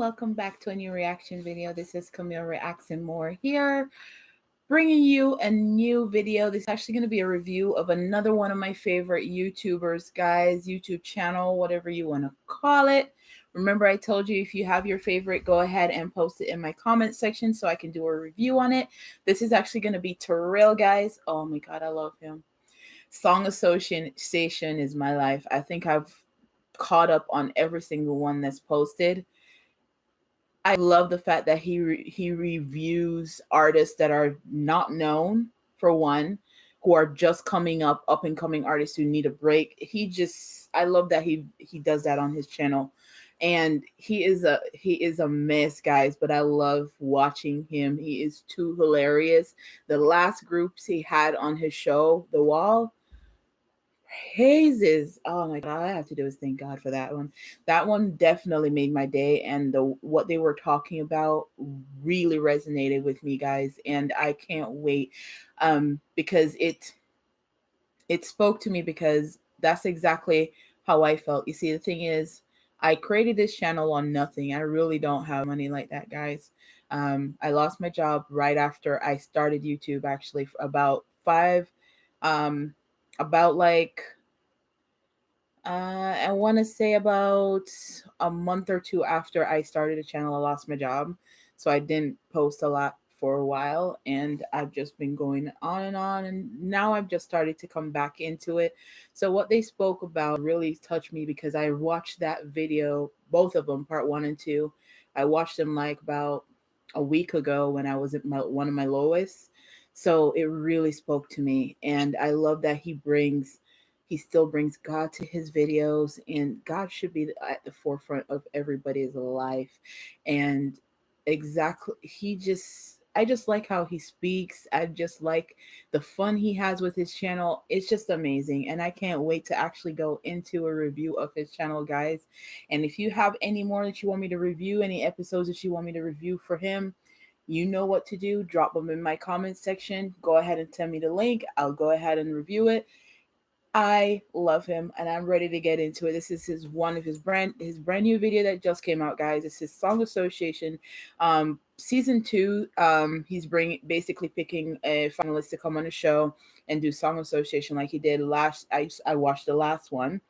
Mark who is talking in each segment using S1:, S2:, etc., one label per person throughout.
S1: welcome back to a new reaction video. This is Camille Reacts and More here, bringing you a new video. This is actually going to be a review of another one of my favorite YouTubers, guys, YouTube channel, whatever you want to call it. Remember, I told you if you have your favorite, go ahead and post it in my comment section so I can do a review on it. This is actually going to be Tyrell, guys. Oh my God, I love him. Song Association is my life. I think I've caught up on every single one that's posted. I love the fact that he reviews artists that are not known, for one, who are just up and coming artists who need a break. I love that he does that on his channel. And he is a mess, guys, but I love watching him. He is too hilarious. The last groups he had on his show, The Wall, Hazes. Oh my God, all I have to do is thank God for that one. That one definitely made my day, and what they were talking about really resonated with me, guys, and I can't wait because it spoke to me, because that's exactly how I felt. You see, the thing is, I created this channel on nothing. I really don't have money like that, guys. I lost my job right after I started YouTube, actually, for about I want to say about a month or two after I started the channel, I lost my job. So I didn't post a lot for a while, and I've just been going on, and now I've just started to come back into it. So what they spoke about really touched me, because I watched that video, both of them, part 1 and 2. I watched them like about a week ago when I was at one of my lowest. So it really spoke to me, and I love that he still brings God to his videos, and God should be at the forefront of everybody's life. And exactly, I just like how he speaks. I just like the fun he has with his channel. It's just amazing, and I can't wait to actually go into a review of his channel, guys. And if you have any more that you want me to review, any episodes that you want me to review for him, you know what to do. Drop them in my comment section. Go ahead and send me the link. I'll go ahead and review it. I love him, and I'm ready to get into it. This is his brand new video that just came out, guys. It's his Song Association season 2. He's basically picking a finalist to come on the show and do Song Association like he did last. I watched the last one.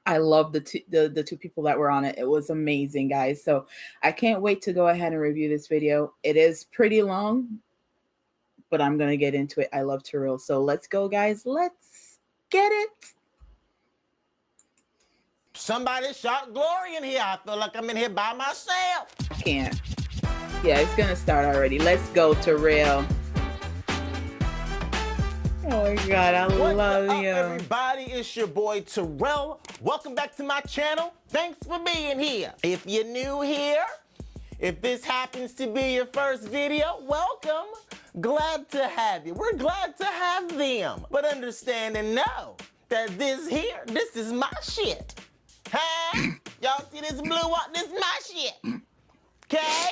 S1: I love the two people that were on it. It was amazing, guys. So I can't wait to go ahead and review this video. It is pretty long, but I'm gonna get into it. I love Tyrell. So let's go, guys. Let's get it.
S2: Somebody shout glory in here. I feel like I'm in here by myself.
S1: I can't. Yeah, it's gonna start already. Let's go, Tyrell. Oh my God, I love you.
S2: Everybody, it's your boy Tyrell. Welcome back to my channel. Thanks for being here. If you're new here, if this happens to be your first video, welcome. Glad to have you. We're glad to have them. But understand and know that this is my shit. Huh? Y'all see this blue one? This is my shit. Okay?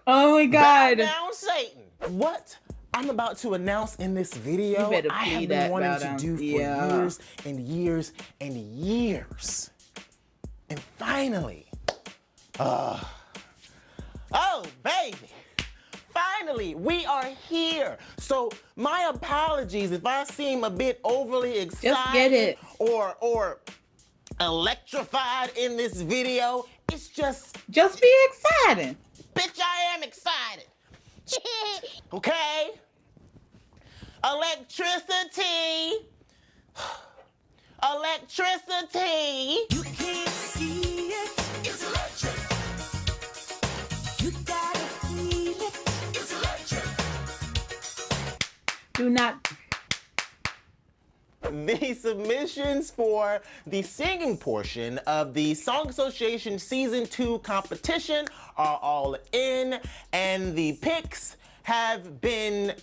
S1: Oh my God.
S2: Bow down, Satan. What I'm about to announce in this video, I have been wanting to do for years and years and years. And finally, oh baby, finally, we are here. So my apologies if I seem a bit overly excited.
S1: Just get it.
S2: Or electrified in this video. It's just
S1: be excited.
S2: Bitch, I am excited. Okay? Electricity. Electricity.
S3: You can't see it. It's electric. You gotta feel it. It's electric.
S1: Do not.
S2: The submissions for the singing portion of the Song Association Season 2 competition are all in, and the picks have been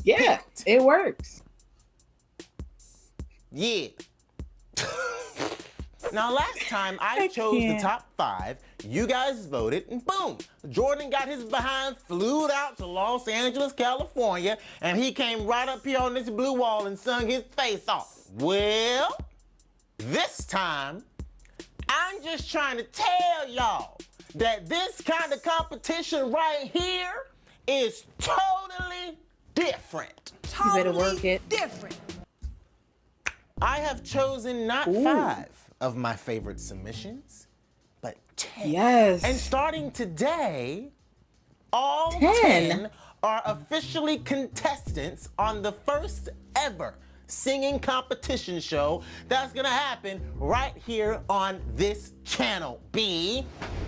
S2: picked.
S1: It works.
S2: Yeah. Now, last time I chose the top 5, you guys voted, and boom, Jordan got his behind, flew out to Los Angeles, California, and he came right up here on this blue wall and sung his face off. Well, this time, I'm just trying to tell y'all that this kind of competition right here is totally different.
S1: You better work it.
S3: different.
S2: I have chosen not
S1: Ooh.
S2: 5 of my favorite submissions, but 10.
S1: Yes.
S2: And starting today, all
S1: 10.
S2: 10 are officially contestants on the first ever singing competition show that's gonna happen right here on this channel. B,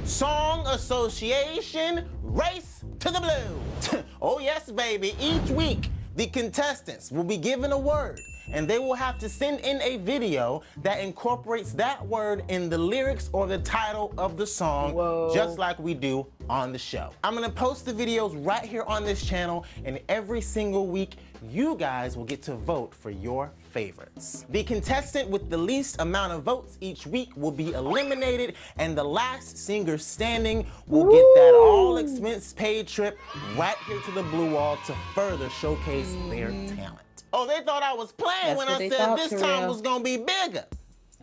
S2: Song Association Race to the Blue. Oh yes, baby. Each week, the contestants will be given a word, and they will have to send in a video that incorporates that word in the lyrics or the title of the song.
S1: Whoa.
S2: Just like we do on the show. I'm gonna post the videos right here on this channel, and every single week, you guys will get to vote for your favorites. The contestant with the least amount of votes each week will be eliminated, and the last singer standing will get that all expense paid trip right here to the Blue Wall to further showcase their talent. Oh, they thought I was playing
S1: That's
S2: when
S1: what
S2: I
S1: they
S2: said
S1: thought,
S2: this time
S1: Tyrell.
S2: was gonna be bigger.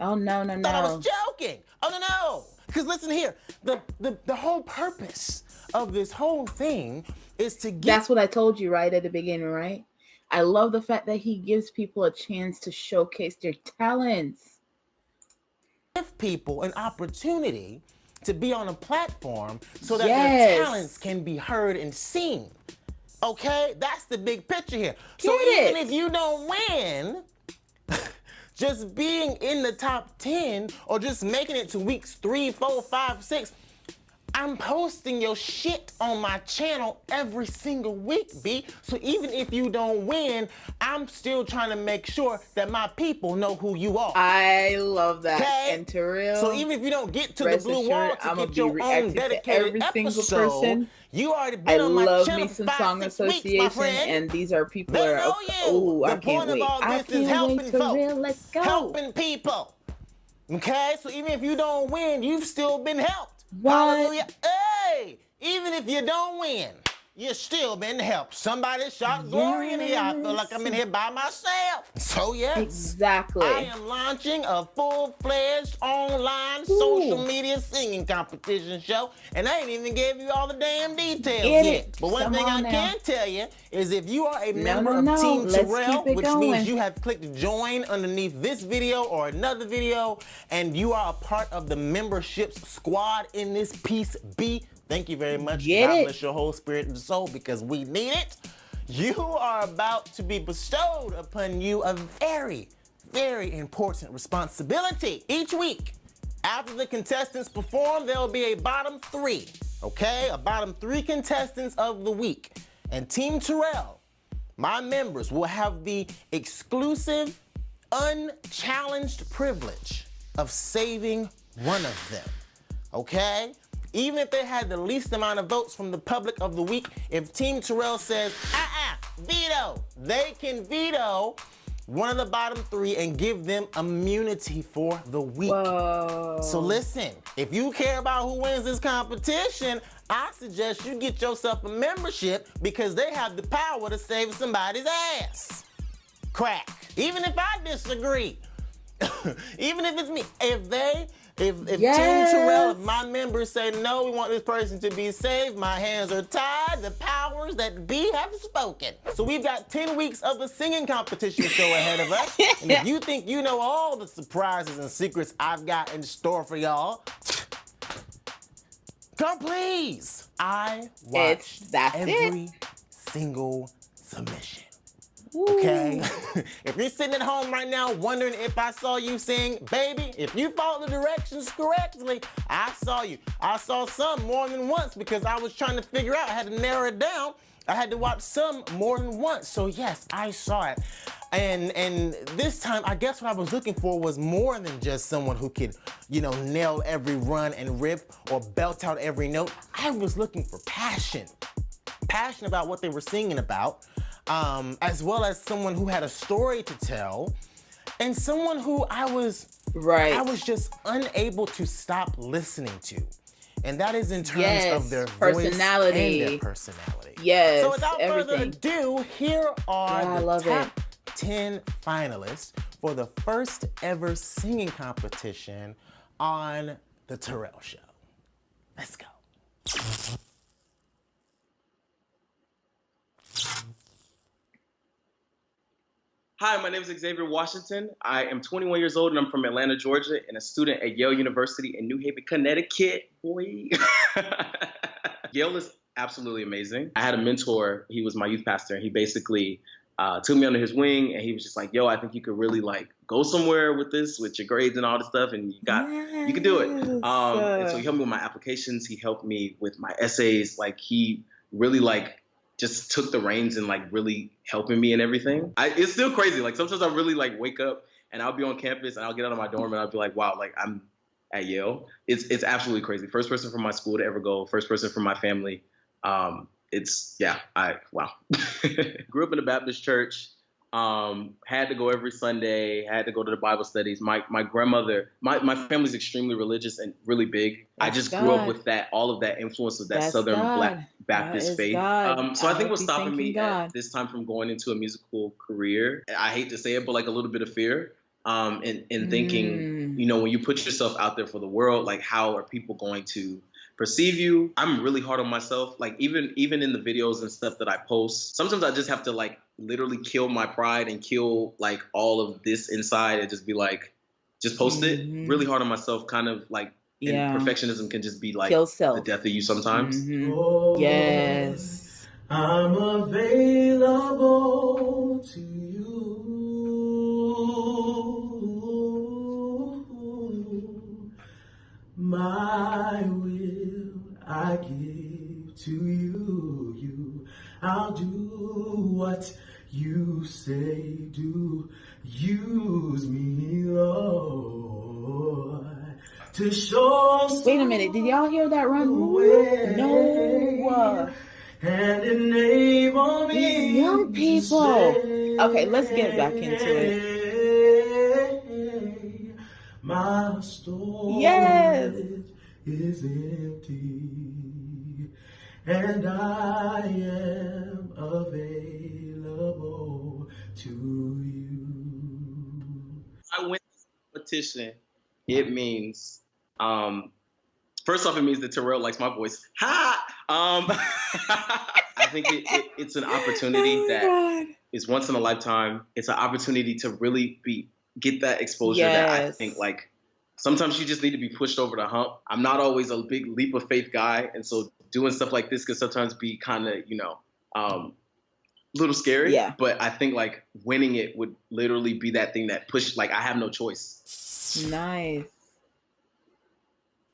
S1: Oh no, no,
S2: Thought I
S1: no.
S2: was joking. Oh no. Because listen here, the whole purpose of this whole thing is to get
S1: That's what I told you right at the beginning, right? I love the fact that he gives people a chance to showcase their talents.
S2: give people an opportunity to be on a platform so that
S1: Yes.
S2: their talents can be heard and seen. Okay? That's the big picture here. So
S1: Get
S2: even
S1: it.
S2: if you don't win, just being in the top 10 or just making it to weeks 3, 4, 5, 6, I'm posting your shit on my channel every single week, B. So even if you don't win, I'm still trying to make sure that my people know who you are.
S1: I love that.
S2: Okay?
S1: And Tyrell,
S2: So even if you don't get to the
S1: rest
S2: Blue Wall
S1: assured,
S2: to
S1: I'ma
S2: get
S1: be
S2: your own
S1: reacting to
S2: dedicated
S1: every single
S2: episode,
S1: person.
S2: you already
S1: I
S2: been on my
S1: love
S2: channel
S1: me some
S2: 5,
S1: Song
S2: 6 weeks, my
S1: Association,
S2: friend.
S1: and these are people
S2: They
S1: that are
S2: know you.
S1: oh, I
S2: The
S1: can't
S2: point of
S1: wait.
S2: all
S1: I
S2: this is
S1: can't
S2: helping
S1: wait, Tyrell.
S2: folk.
S1: Let's go.
S2: Helping people. Okay? So even if you don't win, you've still been helped.
S1: What?
S2: Hallelujah. Hey! Even if you don't win, you've still been helped. Somebody shout glory in here. I feel like I'm in here by myself. So yes.
S1: Exactly.
S2: I am launching a full-fledged online social media singing competition show, and I ain't even gave you all the damn details
S1: Get
S2: yet.
S1: it.
S2: But one
S1: Come
S2: thing I
S1: on now.
S2: can tell you is if you are a
S1: No,
S2: member
S1: no,
S2: of
S1: no.
S2: Team
S1: Let's
S2: Tyrell,
S1: keep it
S2: which
S1: going.
S2: means you have clicked join underneath this video or another video, and you are a part of the memberships squad in this piece B, thank you very much.
S1: Get
S2: God
S1: it.
S2: bless your whole spirit and soul because we need it. You are about to be bestowed upon you a very, very important responsibility. Each week, after the contestants perform, there will be a bottom 3, okay? A bottom 3 contestants of the week. And Team Tyrell, my members, will have the exclusive, unchallenged privilege of saving one of them, okay? Even if they had the least amount of votes from the public of the week, if Team Tyrell says, veto, they can veto one of the bottom 3 and give them immunity for the week.
S1: Whoa.
S2: So listen, if you care about who wins this competition, I suggest you get yourself a membership because they have the power to save somebody's ass. Crack. Even if I disagree, even if it's me, if
S1: Yes.
S2: Team Tyrell, if my members say no, we want this person to be saved, my hands are tied, the powers that be have spoken. So we've got 10 weeks of a singing competition show ahead of us. And if you think you know all the surprises and secrets I've got in store for y'all, come please. I watch
S1: That's
S2: every
S1: it.
S2: single submission.
S1: Woo.
S2: Okay? If you're sitting at home right now wondering if I saw you sing, baby, if you followed the directions correctly, I saw you. I saw some more than once because I was trying to figure out, I had to narrow it down. I had to watch some more than once. So yes, I saw it. And this time, I guess what I was looking for was more than just someone who could, nail every run and rip or belt out every note. I was looking for passion. Passion about what they were singing about. As well as someone who had a story to tell, and someone who I was just unable to stop listening to. And that is in terms of their
S1: personality.
S2: voice and their personality.
S1: Yes,
S2: So without further
S1: everything.
S2: ado, here are
S1: Yeah, I
S2: the
S1: love
S2: top 10 finalists for the first ever singing competition on The Tyrell Show. Let's go.
S4: Hi, my name is Xavier Washington. I am 21 years old and I'm from Atlanta, Georgia, and a student at Yale University in New Haven, Connecticut. Boy. Yale is absolutely amazing. I had a mentor. He was my youth pastor, and he basically took me under his wing, and he was just like, "Yo, I think you could really like go somewhere with this, with your grades and all this stuff, and you could do it." And so he helped me with my applications. He helped me with my essays. Like he really like just took the reins and like really helping me and everything. It's still crazy. Like sometimes I really like wake up and I'll be on campus and I'll get out of my dorm and I'll be like, wow, like I'm at Yale. It's absolutely crazy. First person from my school to ever go. First person from my family. Wow. Grew up in a Baptist church. Had to go every Sunday. Had to go to the Bible studies. My grandmother. My family's extremely religious and really big. I just grew up with that, all of that influence of that Southern Black Baptist faith. So I think what's stopping me at this time from going into a musical career, I hate to say it, but like a little bit of fear. And thinking, you know, when you put yourself out there for the world, like how are people going to perceive you? I'm really hard on myself. Like even in the videos and stuff that I post, sometimes I just have to like literally kill my pride and kill like all of this inside and just be like, just post it. Really hard on myself, kind of like, and perfectionism can just be like the death of you sometimes.
S1: Oh, yes.
S3: I'm available to you. My will I give to you. I'll do what you say do. Use me, Lord, to show.
S1: Wait a minute, did y'all hear that run? No.
S3: And enable me.
S1: These young people. Okay, let's get back into it.
S3: My storage is empty, and I am available to you.
S4: I win this competition. It means, first off, it means that Tyrell likes my voice. Ha! I think it's an opportunity that is once in a lifetime. It's an opportunity to really get that exposure that I think like sometimes you just need to be pushed over the hump. I'm not always a big leap of faith guy, and so doing stuff like this can sometimes be kind of, you know, a little scary.
S1: Yeah.
S4: But I think like winning it would literally be that thing that pushed, like I have no choice.
S1: Nice.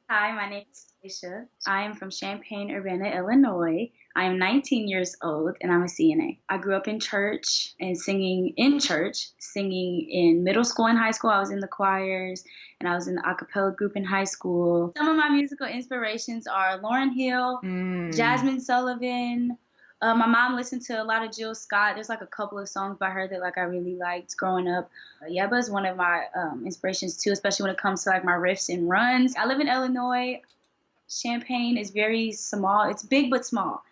S5: Hi, my name is Aisha. I am from Champaign-Urbana, Illinois. I am 19 years old, and I'm a CNA. I grew up in church and singing in middle school and high school. I was in the choirs, and I was in the a cappella group in high school. Some of my musical inspirations are Lauryn Hill, Jasmine Sullivan. My mom listened to a lot of Jill Scott. There's like a couple of songs by her that like I really liked growing up. Yeba is one of my inspirations too, especially when it comes to like my riffs and runs. I live in Illinois. Champaign is very small. It's big but small.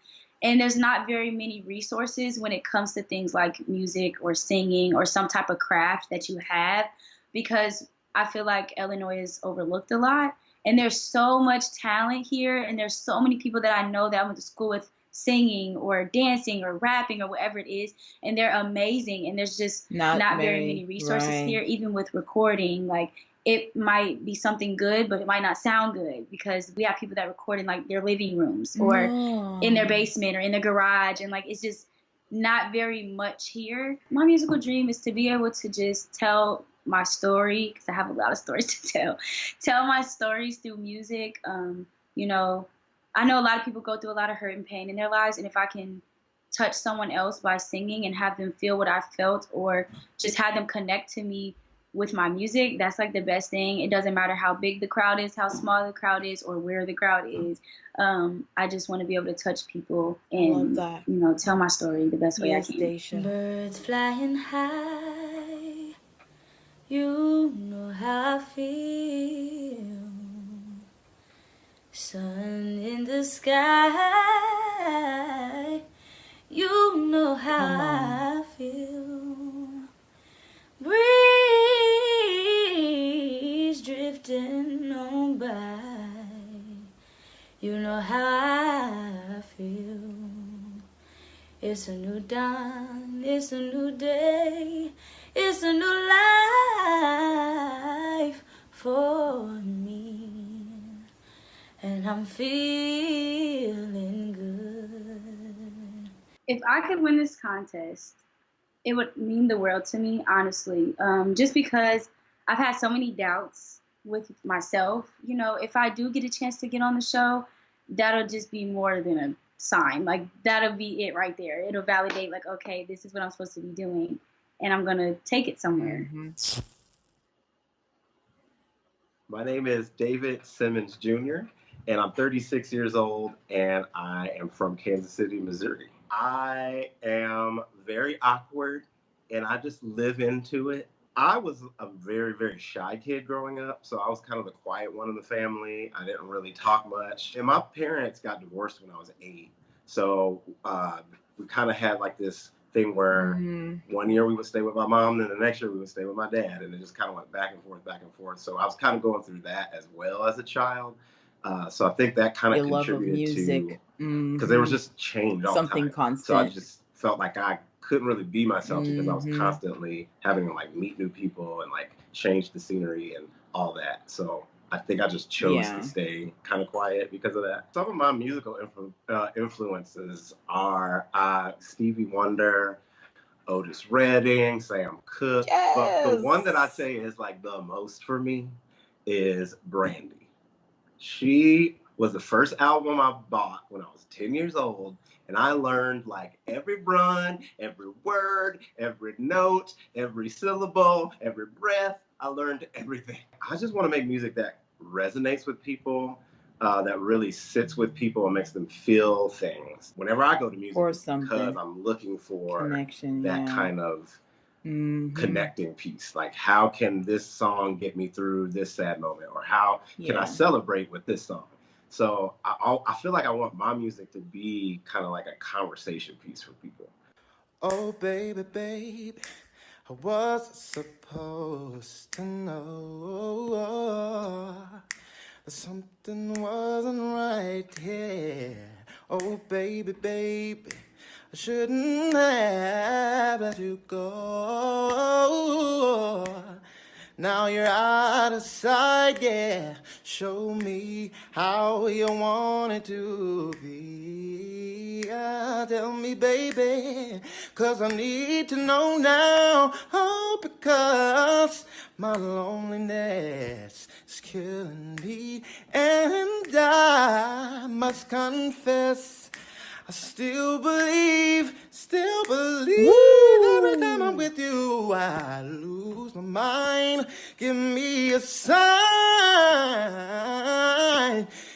S5: And there's not very many resources when it comes to things like music or singing or some type of craft that you have, because I feel like Illinois is overlooked a lot. And there's so much talent here, and there's so many people that I know that I went to school with singing or dancing or rapping or whatever it is, and they're amazing, and there's just not very many resources here. Even with recording, like it might be something good, but it might not sound good because we have people that record in like their living rooms or in their basement or in their garage, and like it's just not very much here. My musical dream is to be able to just tell my story, because I have a lot of stories to tell my stories through music. You know, I know a lot of people go through a lot of hurt and pain in their lives, and if I can touch someone else by singing and have them feel what I felt, or just have them connect to me with my music, that's like the best thing. It doesn't matter how big the crowd is, how small the crowd is, or where the crowd is. I just want to be able to touch people and, you know, tell my story the best way I can.
S1: Daisha.
S6: Birds flying high, you know how I feel. Sun in the sky, you know how I feel. Breeze drifting It's a new dawn, it's a new day, it's a new life for me. And I'm feeling good.
S5: If I could win this contest, it would mean the world to me, honestly. Just because I've had so many doubts with myself. You know, if I do get a chance to get on the show, that'll just be more than a sign. Like, that'll be it right there. It'll validate, like, okay, this is what I'm supposed to be doing, and I'm going to take it somewhere.
S1: Mm-hmm.
S7: My name is David Simmons Jr., and I'm 36 years old, and I am from Kansas City, Missouri. I am very awkward, and I just live into it. I was a very, very shy kid growing up, so I was kind of the quiet one in the family. I didn't really talk much. And my parents got divorced when I was 8. So we kind of had like this thing where one year we would stay with my mom, then the next year we would stay with my dad, and it just kind of went back and forth, back and forth. So I was kind of going through that as well as a child. So I think that kind of contributed to, because there was just change all the time.
S1: Something constant.
S7: So I just felt like I couldn't really be myself because I was constantly having to like meet new people and like change the scenery and all that. So I think I just chose to stay kind of quiet because of that. Some of my musical influences are Stevie Wonder, Otis Redding, Sam Cooke. But the one that I say is like the most for me is Brandy. She was the first album I bought when I was 10 years old, and I learned like every run, every word, every note, every syllable, every breath. I learned everything. I just want to make music that resonates with people, that really sits with people and makes them feel things. Whenever I go to music, because I'm looking for connection, that kind of connecting piece. Like, how can this song get me through this sad moment? Or how can I celebrate with this song? So I feel like I want my music to be kind of like a conversation piece for people.
S2: Oh, baby, baby, I wasn't supposed to know that something wasn't right here. Oh, baby, baby, I shouldn't have let you go. Now you're out of sight, yeah. Show me how you want it to be. Tell me, baby, 'cause I need to know now. Oh, because my loneliness is killing me. And I must confess, I still believe every time I'm with you, I lose my mind. Give me a sign.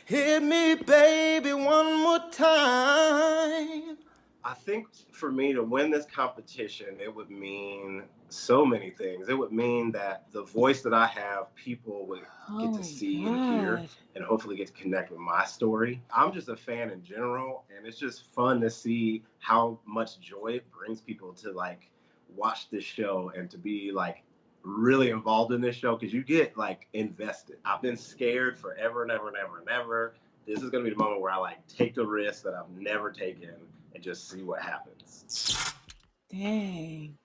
S2: Hit me, baby, one more time.
S7: I think for me to win this competition, it would mean so many things. It would mean that the voice that I have, people would get to see and hear, and hopefully get to connect with my story. I'm just a fan in general, and it's just fun to see how much joy it brings people to like watch this show and to be like really involved in this show, because you get like invested. I've been scared forever and ever and ever and ever. This is gonna be the moment where I like take the risk that I've never taken and just see what happens.
S1: Dang.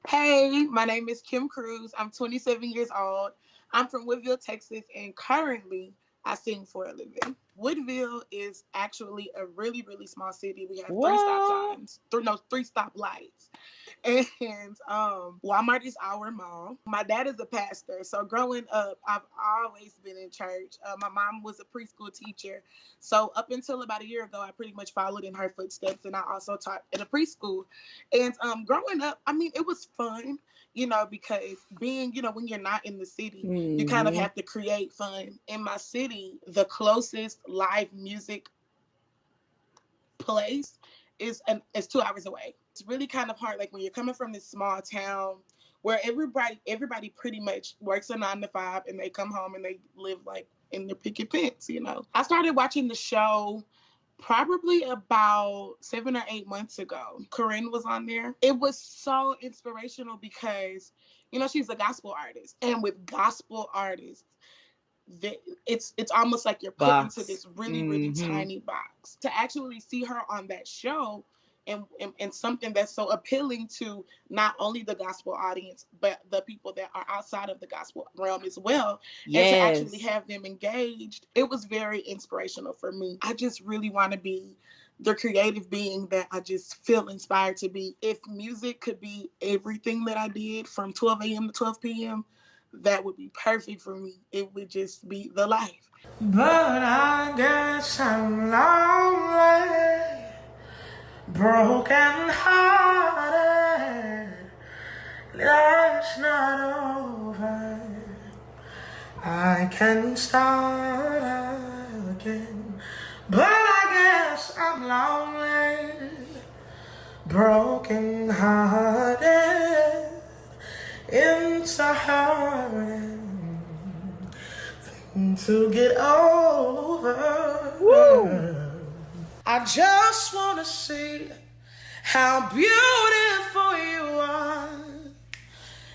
S8: Hey, my name is Kim Cruz. I'm 27 years old. I'm from Woodville, Texas, and currently I sing for a living. Woodville is actually a really, really small city. We have three stop lights. And Walmart is our mall. My dad is a pastor. So growing up, I've always been in church. My mom was a preschool teacher. So up until about a year ago, I pretty much followed in her footsteps. And I also taught at a preschool. And growing up, I mean, it was fun, you know, because being, you know, when you're not in the city, you kind of have to create fun. In my city, the closest live music place is 2 hours away. It's really kind of hard, like when you're coming from this small town where everybody pretty much works a 9 to 5 and they come home and they live like in their picket fence, you know. I started watching the show probably about 7 or 8 months ago. Corinne was on there. It was so inspirational because, you know, she's a gospel artist, and with gospel artists, it's almost like you're put into this really, really tiny box. To actually see her on that show and something that's so appealing to not only the gospel audience, but the people that are outside of the gospel realm as well. And to actually have them engaged, it was very inspirational for me. I just really want to be the creative being that I just feel inspired to be. If music could be everything that I did from 12 a.m. to 12 p.m., that would be perfect for me. It would just be the life.
S3: But I guess I'm lonely, broken hearted. Life's not over. I can start again. But I guess I'm lonely, broken hearted. It's a hard thing to get over. Woo. I just want to see how beautiful you are.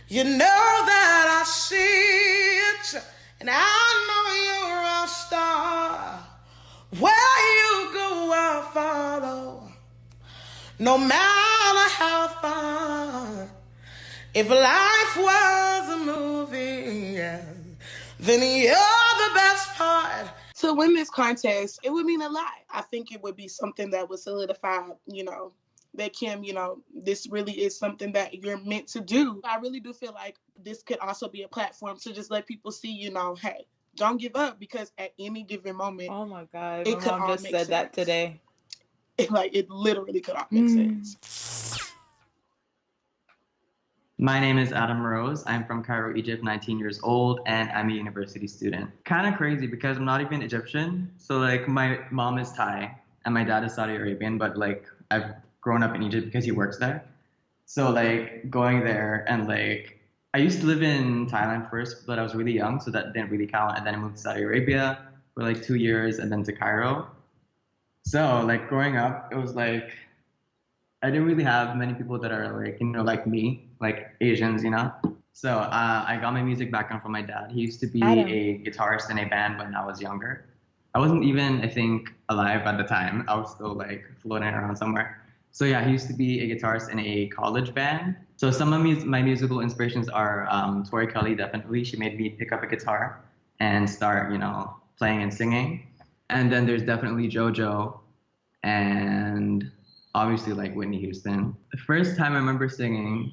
S3: You know that I see it, and I know you're a star. Where you go, I'll follow, no matter how far. If life was a movie, then you're the best part.
S8: To win this contest, it would mean a lot. I think it would be something that would solidify, that Kim, this really is something that you're meant to do. I really do feel like this could also be a platform to just let people see, hey, don't give up, because at any given moment,
S1: oh my God,
S8: it
S1: my
S8: could
S1: mom
S8: all
S1: just
S8: make
S1: said
S8: sense.
S1: that today.
S8: It literally could all make sense.
S9: My name is Adam Rose. I'm from Cairo, Egypt, 19 years old, and I'm a university student. Kind of crazy because I'm not even Egyptian. So my mom is Thai and my dad is Saudi Arabian, but I've grown up in Egypt because he works there. So going there and I used to live in Thailand first, but I was really young, so that didn't really count. And then I moved to Saudi Arabia for 2 years and then to Cairo. So growing up, it was I didn't really have many people that are like me, Asians, So I got my music background from my dad. He used to be a guitarist in a band when I was younger. I wasn't even, I think, alive at the time. I was still floating around somewhere. So yeah, he used to be a guitarist in a college band. So some of my musical inspirations are Tori Kelly, definitely. She made me pick up a guitar and start, playing and singing. And then there's definitely JoJo and obviously Whitney Houston. The first time I remember singing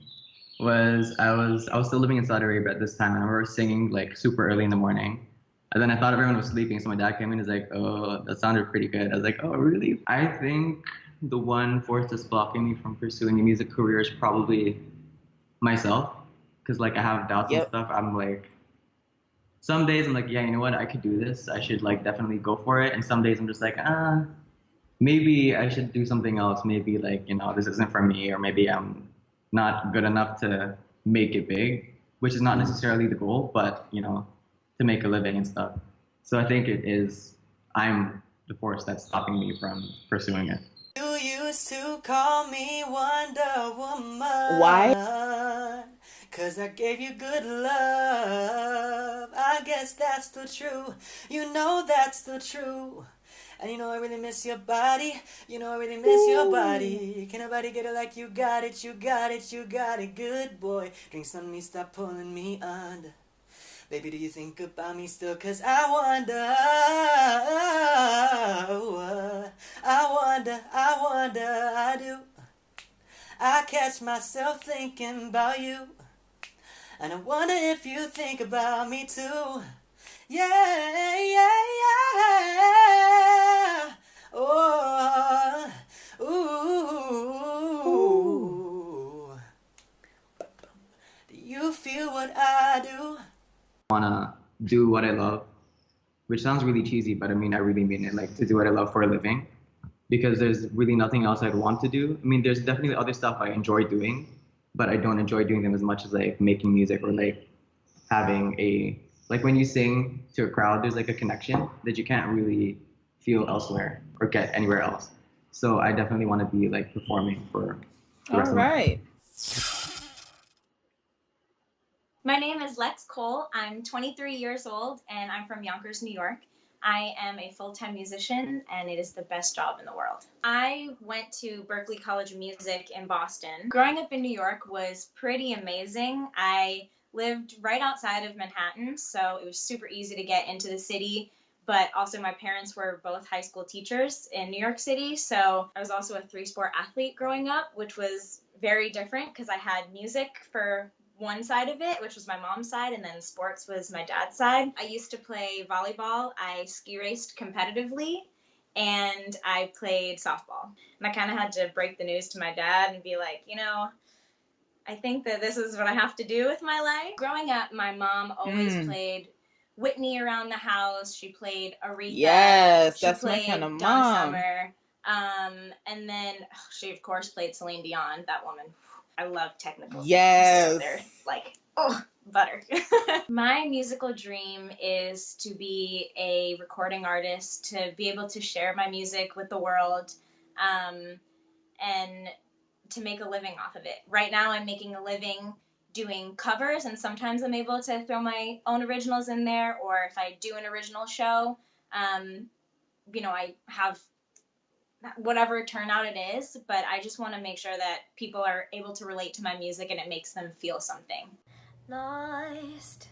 S9: was I was still living in Saudi Arabia at this time. And I remember singing super early in the morning. And then I thought everyone was sleeping. So my dad came in and was like, oh, that sounded pretty good. I was like, oh, really? I think the one force that's blocking me from pursuing a music career is probably myself. Because I have doubts and stuff. I'm some days I'm yeah, you know what? I could do this. I should definitely go for it. And some days I'm just maybe I should do something else. Maybe this isn't for me, or maybe I'm not good enough to make it big, which is not necessarily the goal, but to make a living and stuff. So I think I'm the force that's stopping me from pursuing it.
S3: You used to call me Wonder Woman.
S1: Why?
S3: 'Cause I gave you good love. I guess that's the truth. You know that's the truth. And I really miss your body. I really miss your body. Can nobody get it like you got it? You got it, you got it, good boy. Drinks on me, stop pulling me under. Baby, do you think about me still? 'Cause I wonder, I do. I catch myself thinking about you. And I wonder if you think about me too. Yeah, yeah, yeah. Oh, ooh. Do you feel what I do?
S9: I wanna do what I love, which sounds really cheesy, but I really mean it, to do what I love for a living, because there's really nothing else I'd want to do. There's definitely other stuff I enjoy doing, but I don't enjoy doing them as much as making music or having a, when you sing to a crowd, there's a connection that you can't really feel elsewhere or get anywhere else. So I definitely want to be performing for the rest of my life.
S10: My name is Lex Cole. I'm 23 years old and I'm from Yonkers, New York. I am a full-time musician, and it is the best job in the world. I went to Berklee College of Music in Boston. Growing up in New York was pretty amazing. I lived right outside of Manhattan, so it was super easy to get into the city. But also my parents were both high school teachers in New York City, so I was also a 3-sport athlete growing up, which was very different because I had music for one side of it, which was my mom's side, and then sports was my dad's side. I used to play volleyball, I ski raced competitively, and I played softball. And I kind of had to break the news to my dad and be like, you know, I think that this is what I have to do with my life. Growing up, my mom always played Whitney around the house. She played Aretha.
S1: Yes,
S10: she
S1: that's
S10: played
S1: my kind of
S10: Donna
S1: mom.
S10: Summer. And then she, of course, played Celine Dion. That woman. I love technical things, so they're like, oh, butter. My musical dream is to be a recording artist, to be able to share my music with the world, and to make a living off of it. Right now I'm making a living doing covers, and sometimes I'm able to throw my own originals in there, or if I do an original show, you know, I have whatever turnout it is, but I just want to make sure that people are able to relate to my music and it makes them feel something.
S6: Lost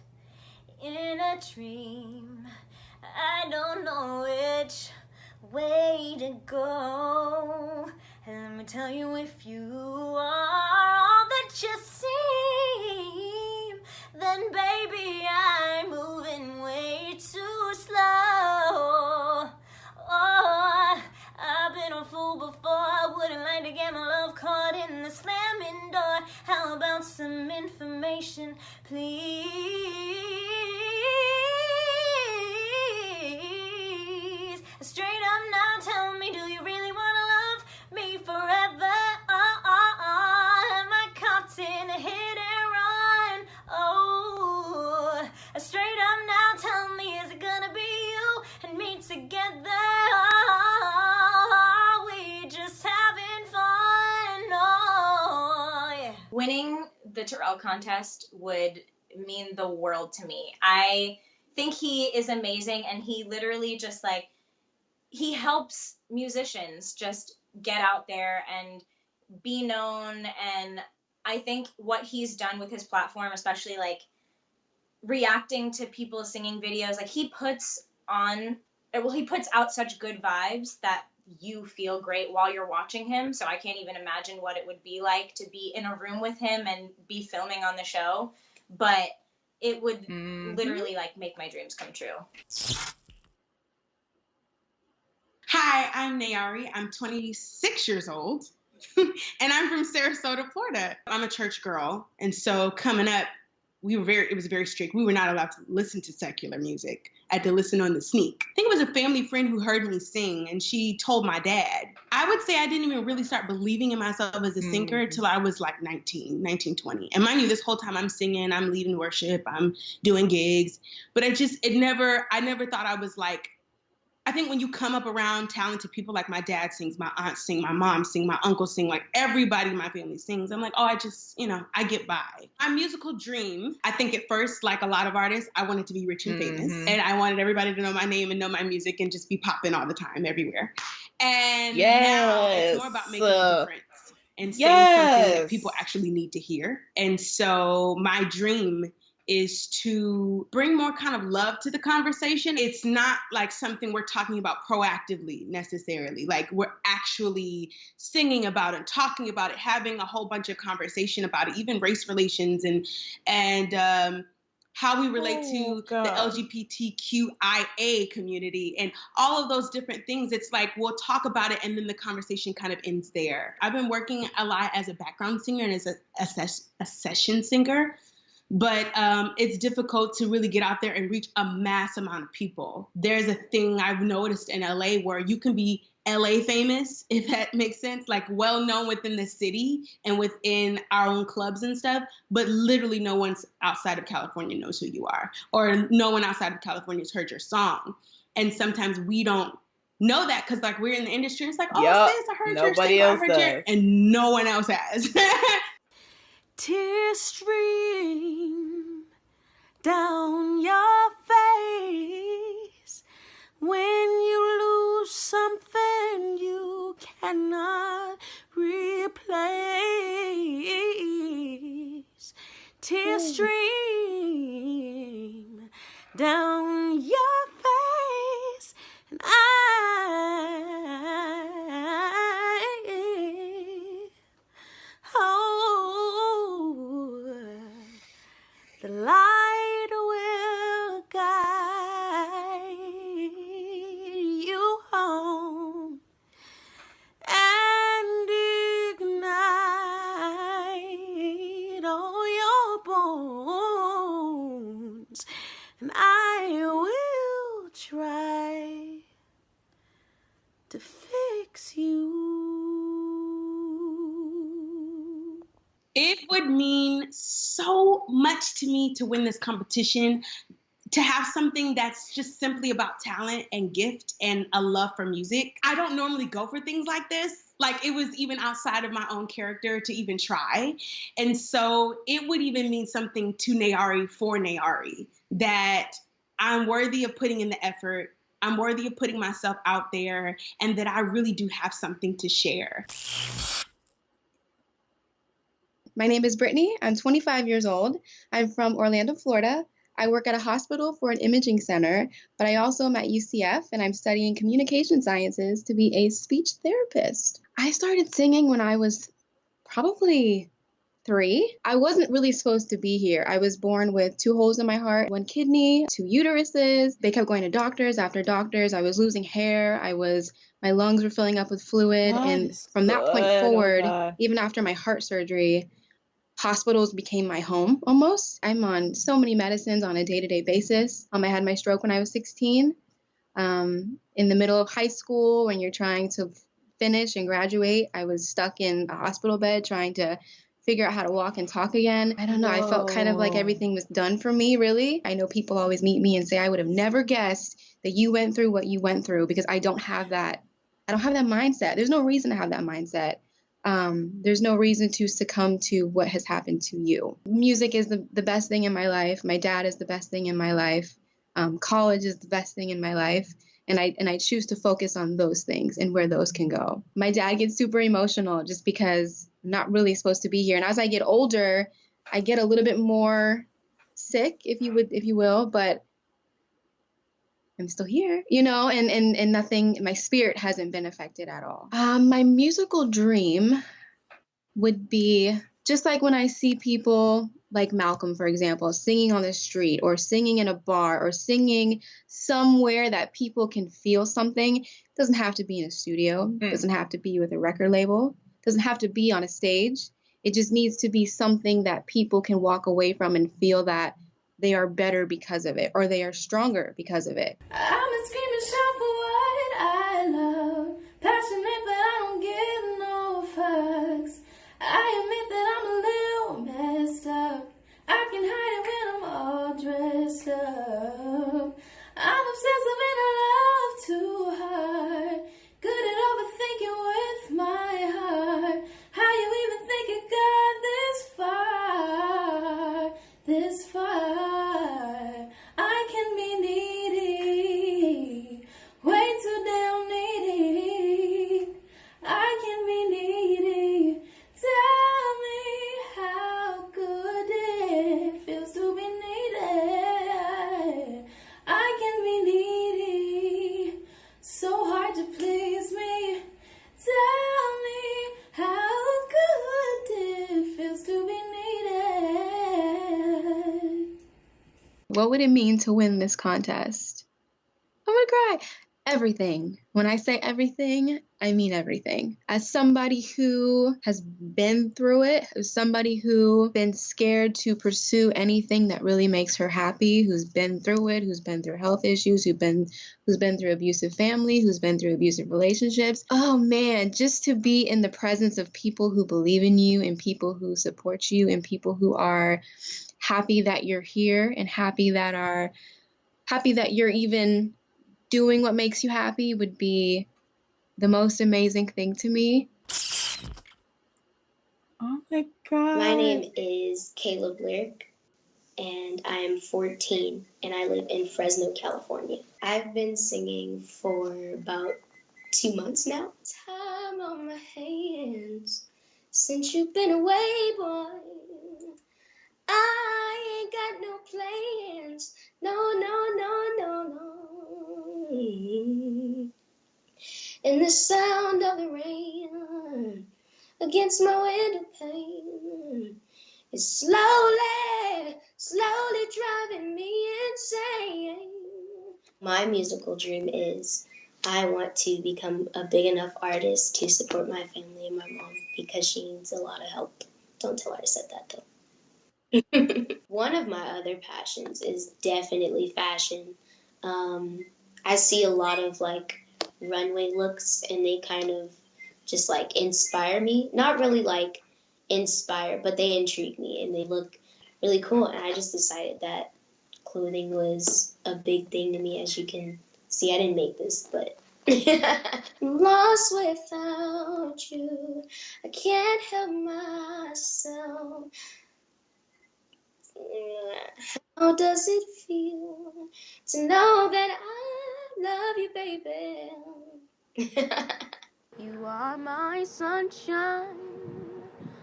S6: in a dream, I don't know which way to go. And let me tell you, if you are all that you seem, then baby, I'm moving way too slow. Oh, I've been a fool before. I wouldn't like to get my love caught in the slamming door. How about some information, please? Straight up now, tell me, do you really want to love me forever? Am I caught in a hit and run? Oh, straight up now, tell me, is it gonna be you and me together? Are we just having fun? Oh, yeah.
S10: Winning the Tyrell contest would mean the world to me. I think he is amazing, and he literally just like, he helps musicians just get out there and be known. And I think what he's done with his platform, especially like reacting to people singing videos, like he puts out such good vibes that you feel great while you're watching him. So I can't even imagine what it would be like to be in a room with him and be filming on the show, but it would literally like make my dreams come true.
S11: Hi, I'm Nayari. I'm 26 years old, and I'm from Sarasota, Florida. I'm a church girl, and so coming up, it was very strict. We were not allowed to listen to secular music. I had to listen on the sneak. I think it was a family friend who heard me sing, and she told my dad. I would say I didn't even really start believing in myself as a singer until I was like 19, 20. And mind you, this whole time I'm singing, I'm leading worship, I'm doing gigs, but I never thought I was like, I think when you come up around talented people, like my dad sings, my aunt sing, my mom sing, my uncle sing, like everybody in my family sings, I'm like, oh, I just, I get by. My musical dream, I think at first, like a lot of artists, I wanted to be rich and famous. And I wanted everybody to know my name and know my music and just be popping all the time everywhere. And now it's more about making a difference and saying something that people actually need to hear. And so my dream is to bring more kind of love to the conversation. It's not like something we're talking about proactively necessarily. Like we're actually singing about it, talking about it, having a whole bunch of conversation about it, even race relations and how we relate to the LGBTQIA community and all of those different things. It's like we'll talk about it and then the conversation kind of ends there. I've been working a lot as a background singer and as a session singer. But it's difficult to really get out there and reach a mass amount of people. There's a thing I've noticed in LA where you can be LA famous, if that makes sense, like well known within the city and within our own clubs and stuff, but literally no one outside of California knows who you are, or no one outside of California has heard your song. And sometimes we don't know that because like we're in the industry, it's like, oh, sis, I heard your single, I heard your, and no one else has.
S6: Tears stream down your face When you lose something you cannot replace, tears stream down your face, and the light will guide you home and ignite all your bones, and I will try to fix you.
S11: It would mean so much to me to win this competition, to have something that's just simply about talent and gift and a love for music. I don't normally go for things like this. Like, it was even outside of my own character to even try. And so it would even mean something to Nayari for Nayari, that I'm worthy of putting in the effort, I'm worthy of putting myself out there, and that I really do have something to share.
S12: My name is Brittany. I'm 25 years old. I'm from Orlando, Florida. I work at a hospital for an imaging center, but I also am at UCF, and I'm studying communication sciences to be a speech therapist. I started singing when I was probably 3. I wasn't really supposed to be here. I was born with 2 holes in my heart, 1 kidney, 2 uteruses. They kept going to doctors after doctors. I was losing hair. My lungs were filling up with fluid. And from that point forward, even after my heart surgery, hospitals became my home almost. I'm on so many medicines on a day-to-day basis. I had my stroke when I was 16. In the middle of high school, when you're trying to finish and graduate, I was stuck in a hospital bed trying to figure out how to walk and talk again. I don't know. I felt kind of like everything was done for me, really. I know people always meet me and say, I would have never guessed that you went through what you went through, because I don't have that mindset. There's no reason to have that mindset. There's no reason to succumb to what has happened to you. Music is the best thing in my life. My dad is the best thing in my life. College is the best thing in my life. And I choose to focus on those things and where those can go. My dad gets super emotional just because I'm not really supposed to be here. And as I get older, I get a little bit more sick, if you will, but I'm still here, and nothing, my spirit hasn't been affected at all. My musical dream would be just like when I see people like Malcolm, for example, singing on the street or singing in a bar or singing somewhere that people can feel something. It doesn't have to be in a studio. It doesn't have to be with a record label. It doesn't have to be on a stage. It just needs to be something that people can walk away from and feel that they are better because of it, or they are stronger because of it.
S6: I'm a screaming shout for what I love, passionate but I don't give no fucks. I admit that I'm a little messed up. I can hide it when I'm all dressed up. I'm obsessive and I love too hard, good at overthinking with my heart. How you even think it got this far, this far? I can be needy, way too damn needy. I can be needy. Tell me how good it feels to be needed. I can be needy, so hard to please me. Tell me how good it feels to be needed.
S12: What would it mean to win this contest? I'm gonna cry. Everything. When I say everything, I mean everything. As somebody who has been through it, as somebody who's been scared to pursue anything that really makes her happy, who's been through it, who's been through health issues, who's been through abusive family, who's been through abusive relationships. Oh man, just to be in the presence of people who believe in you and people who support you and people who are happy that you're here and happy that you're even doing what makes you happy would be the most amazing thing to me.
S1: Oh my God.
S13: My name is Caleb Lyric. and I am 14, and I live in Fresno, California. I've been singing for about 2 months now. Time on my hands since you've been away, boy. I ain't got no plans. No, no, no, no, no. And the sound of the rain against my window pane is slowly, slowly driving me insane. My musical dream is I want to become a big enough artist to support my family and my mom because she needs a lot of help. Don't tell her I said that though. One of my other passions is definitely fashion. I see a lot of like runway looks and they kind of just like inspire me. Not really like inspire, but they intrigue me and they look really cool. And I just decided that clothing was a big thing to me. As you can see, I didn't make this, but lost without you. I can't help myself. How does it feel to know that I love you, baby?
S6: You are my sunshine,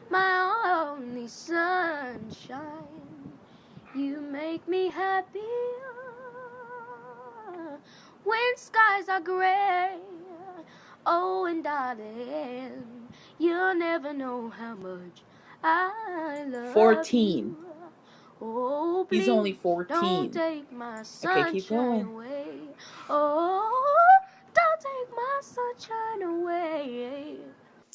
S6: my only sunshine. You make me happy when skies are gray. Oh, and darling, you'll never know how much I love
S1: 14.
S6: you. Oh,
S1: He's only 14.
S6: don't take my sunshine
S1: Okay, keep going.
S6: away. Oh, don't take my sunshine away.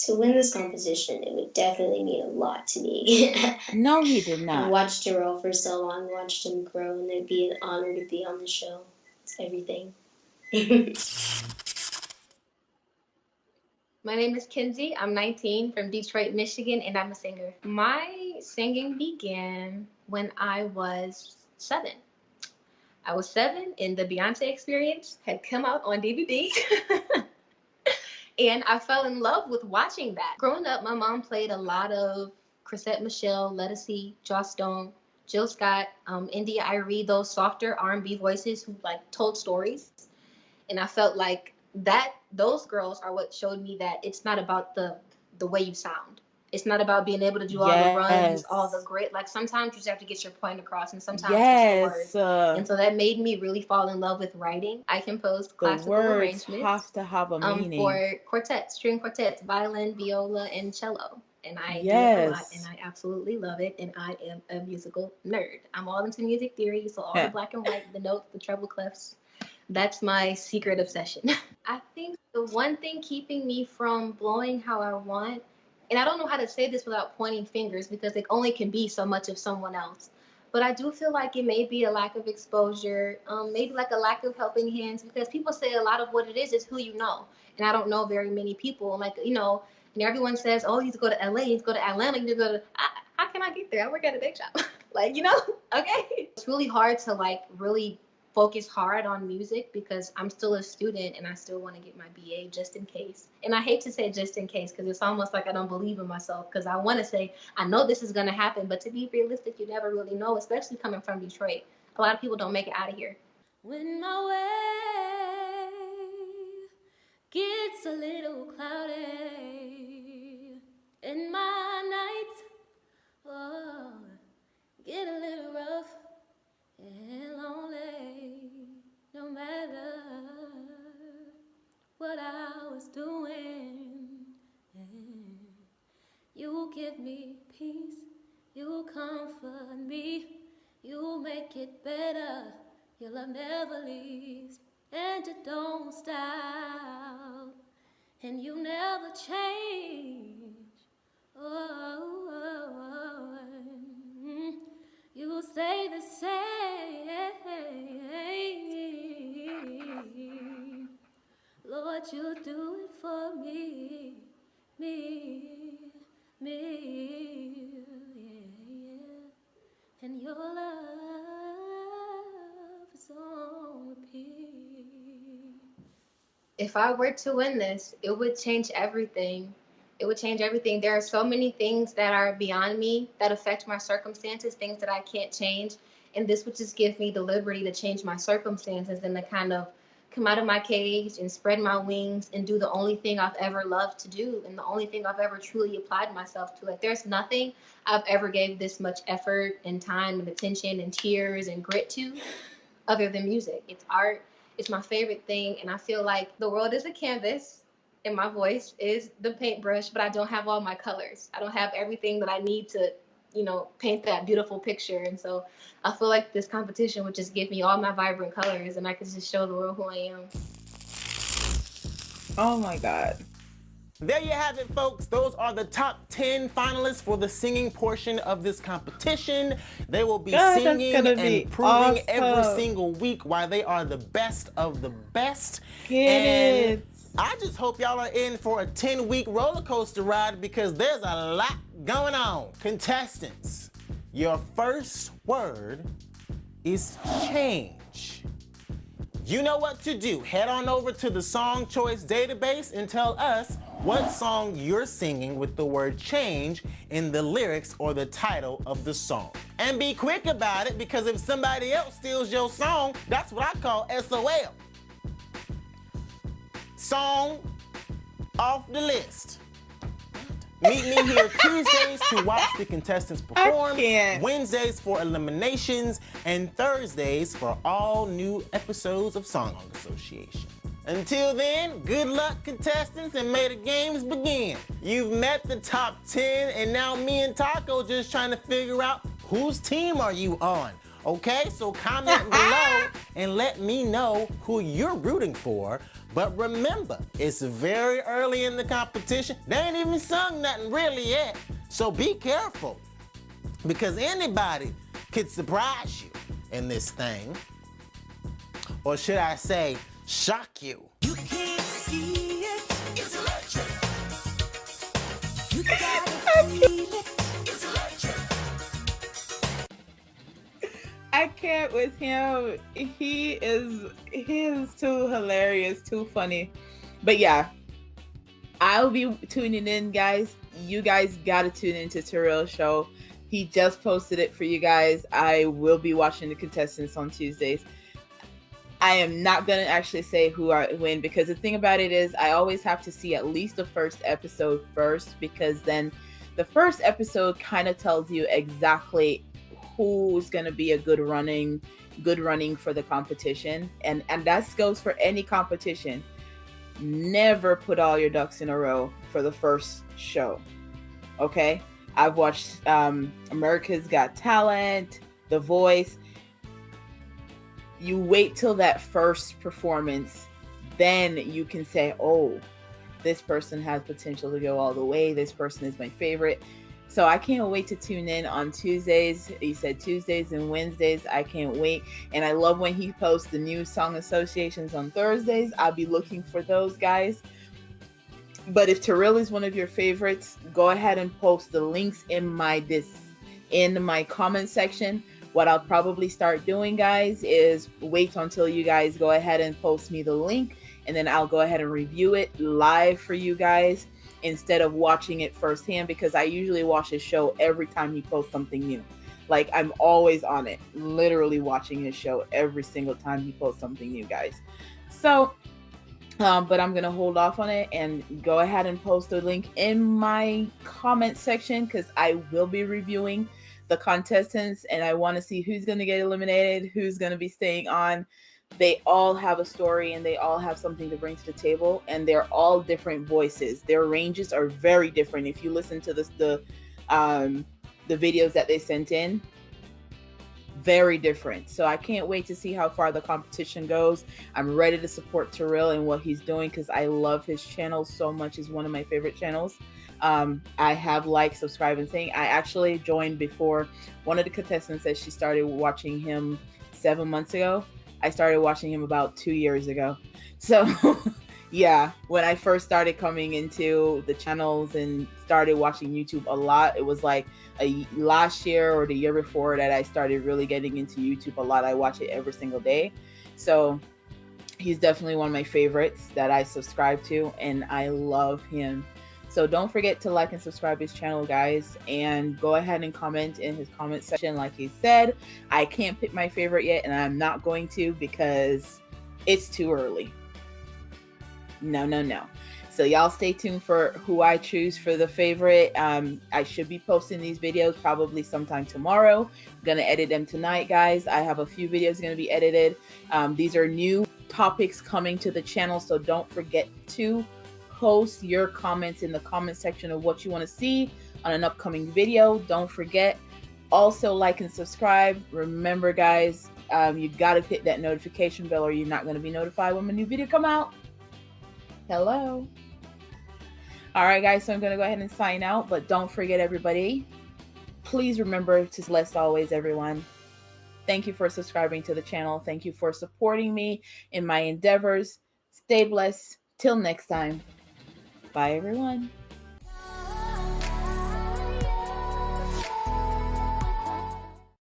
S13: To win this competition, it would definitely mean a lot to me.
S1: No, he did not.
S13: I watched Tyrell for so long, watched him grow, and it'd be an honor to be on the show. It's everything.
S14: My name is Kenzie. I'm 19 from Detroit, Michigan, and I'm a singer. My singing began when I was 7. I was 7 and the Beyonce Experience had come out on DVD. And I fell in love with watching that. Growing up, my mom played a lot of Chrisette Michele, Lettucey, Joss Stone, Jill Scott, India Arie, those softer R&B voices who like told stories. And I felt like those girls are what showed me that it's not about the way you sound. It's not about being able to do all the runs, all the great. Like sometimes you just have to get your point across, and sometimes it's the words. And so that made me really fall in love with writing. I composed classical arrangements.
S1: The words have to have a meaning.
S14: For quartets, string quartets, violin, viola, and cello. And I do it a lot, and I absolutely love it. And I am a musical nerd. I'm all into music theory, so all the black and white, the notes, the treble clefs. That's my secret obsession. I think the one thing keeping me from blowing how I want, and I don't know how to say this without pointing fingers because it only can be so much of someone else, but I do feel like it may be a lack of exposure, maybe like a lack of helping hands, because people say a lot of what it is who you know. And I don't know very many people. Like, you know, and everyone says, oh, you need to go to LA, you need to go to Atlanta, you need to go to, how can I get there? I work at a bake shop. Like, you know, okay. It's really hard to like really focus hard on music because I'm still a student and I still want to get my BA just in case. And I hate to say just in case because it's almost like I don't believe in myself because I want to say, I know this is going to happen, but to be realistic, you never really know, especially coming from Detroit. A lot of people don't make it out of here.
S6: When my way gets a little cloudy and my nights get a little rough and lonely, no matter what I was doing, you give me peace, you comfort me, you make it better, your love never leaves, and you don't stop, and you never change. You say the same. Lord, you do it for me, yeah, yeah. And your love is on repeat.
S14: If I were to win this, it would change everything It would change everything. There are so many things that are beyond me that affect my circumstances, things that I can't change. And this would just give me the liberty to change my circumstances and to kind of come out of my cage and spread my wings and do the only thing I've ever loved to do and the only thing I've ever truly applied myself to. Like, there's nothing I've ever gave this much effort and time and attention and tears and grit to other than music. It's art. It's my favorite thing. And I feel like the world is a canvas and my voice is the paintbrush, but I don't have all my colors. I don't have everything that I need to, paint that beautiful picture. And so I feel like this competition would just give me all my vibrant colors and I could just show the world who I am.
S1: Oh my God.
S2: There you have it, folks. Those are the top 10 finalists for the singing portion of this competition. They will be singing and improving every single week while they are the best of the best. And I just hope y'all are in for a 10-week roller coaster ride because there's a lot going on. Contestants, your first word is change. You know what to do. Head on over to the Song Choice database and tell us what song you're singing with the word change in the lyrics or the title of the song. And be quick about it because if somebody else steals your song, that's what I call SOL. Song off the list. Meet me here Tuesdays to watch the contestants perform, Wednesdays for eliminations, and Thursdays for all new episodes of Song Association. Until then, good luck, contestants, and may the games begin. You've met the top 10, and now me and Taco just trying to figure out whose team are you on. Okay, so comment below and let me know who you're rooting for. But remember, it's very early in the competition. They ain't even sung nothing really yet. So be careful, because anybody could surprise you in this thing. Or should I say, shock you.
S15: You can't see it, it's electric. You gotta feel it, it's electric.
S1: I can't with him. He is too hilarious, too funny. But yeah, I'll be tuning in, guys. You guys gotta tune into Tyrell's show. He just posted it for you guys. I will be watching the contestants on Tuesdays. I am not gonna actually say who I win because the thing about it is I always have to see at least the first episode first, because then the first episode kind of tells you exactly who's going to be a good running for the competition, and that goes for any competition. Never put all your ducks in a row for the first show. Okay, I've watched America's Got Talent, The Voice. You wait till that first performance, then you can say, oh, this person has potential to go all the way, this person is my favorite. So I can't wait to tune in on Tuesdays. He said Tuesdays and Wednesdays. I can't wait. And I love when he posts the new song associations on Thursdays. I'll be looking for those, guys. But if Tyrell is one of your favorites, go ahead and post the links in my comment section. What I'll probably start doing, guys, is wait until you guys go ahead and post me the link, and then I'll go ahead and review it live for you guys, instead of watching it firsthand, because I usually watch his show every time he posts something new. Like, I'm always on it, literally watching his show every single time he posts something new, guys. So, but I'm going to hold off on it and go ahead and post the link in my comment section, because I will be reviewing the contestants and I want to see who's going to get eliminated, who's going to be staying on. They all have a story and they all have something to bring to the table, and they're all different voices. Their ranges are very different. If you listen to the videos that they sent in, very different. So I can't wait to see how far the competition goes. I'm ready to support Tyrell and what he's doing because I love his channel so much. It's one of my favorite channels. I have liked, subscribed, and saying. I actually joined before. One of the contestants said she started watching him 7 months ago. I started watching him about 2 years ago. So yeah, when I first started coming into the channels and started watching YouTube a lot, it was like last year or the year before that I started really getting into YouTube a lot. I watch it every single day. So he's definitely one of my favorites that I subscribe to, and I love him. So don't forget to like and subscribe his channel, guys, and go ahead and comment in his comment section. Like he said, I can't pick my favorite yet, and I'm not going to because it's too early. No. So y'all stay tuned for who I choose for the favorite. I should be posting these videos probably sometime tomorrow. I'm gonna edit them tonight, guys. I have a few videos gonna be edited. These are new topics coming to the channel, so don't forget to post your comments in the comment section of what you want to see on an upcoming video. Don't forget, also like and subscribe. Remember, guys, you gotta hit that notification bell or you're not gonna be notified when my new video come out. Hello. All right, guys, so I'm going to go ahead and sign out, but don't forget, everybody, please remember to bless always, everyone. Thank you for subscribing to the channel. Thank you for supporting me in my endeavors. Stay blessed. Till next time. Bye, everyone.